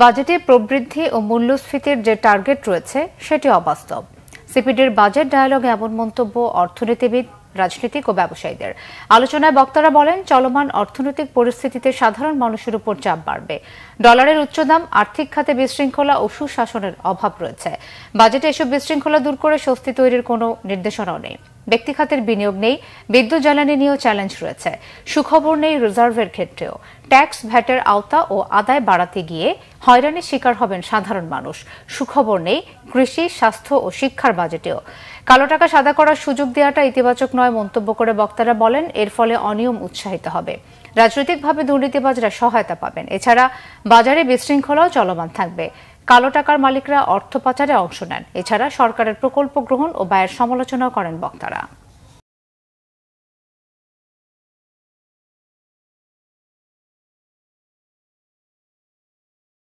বাজেটে প্রবৃদ্ধি ও মূল্যস্ফীতির যে টার্গেট রয়েছে সেটি অবাস্তব। সিপিডির বাজেট ডায়ালগে এমন মন্তব্য অর্থনীতিবিদ, রাজনীতিক ও ব্যবসায়ীদের। আলোচনায় বক্তারা বলেন, চলমান অর্থনৈতিক পরিস্থিতিতে সাধারণ মানুষের উপর চাপ বাড়বে। ডলারের উচ্চ দাম, আর্থিক খাতে বিশৃঙ্খলা ও সুশাসনের অভাব রয়েছে। বাজেটে এসব বিশৃঙ্খলা দূর করে স্বস্তি তৈরির কোনো নির্দেশনাও নেই। ব্যক্তি খাতের বিনিয়োগ নেই, বিদ্যুৎ জ্বালানি নিয়েও চ্যালেঞ্জ রয়েছে। সুখবর নেই রিজার্ভের ক্ষেত্রেও। ট্যাক্স ভ্যাটের আওতা ও আদায় বাড়াতে গিয়ে হয়রানির শিকার হবেন সাধারণ মানুষ। সুখবর নেই কৃষি, স্বাস্থ্য ও শিক্ষার বাজেটেও। কালো টাকা সাদা করার সুযোগ দেওয়াটা ইতিবাচক নয় মন্তব্য করে বক্তারা বলেন, এর ফলে অনিয়ম উৎসাহিত হবে, রাজনৈতিকভাবে দুর্নীতিবাজরা সহায়তা পাবেন। এছাড়া বাজারে বিশৃঙ্খলাও চলমান থাকবে। কালো টাকার মালিকরা অর্থ পাচারে অংশ নেন। এছাড়া সরকারের প্রকল্প গ্রহণ ও ব্যয়ের সমালোচনাও করেন বক্তারা।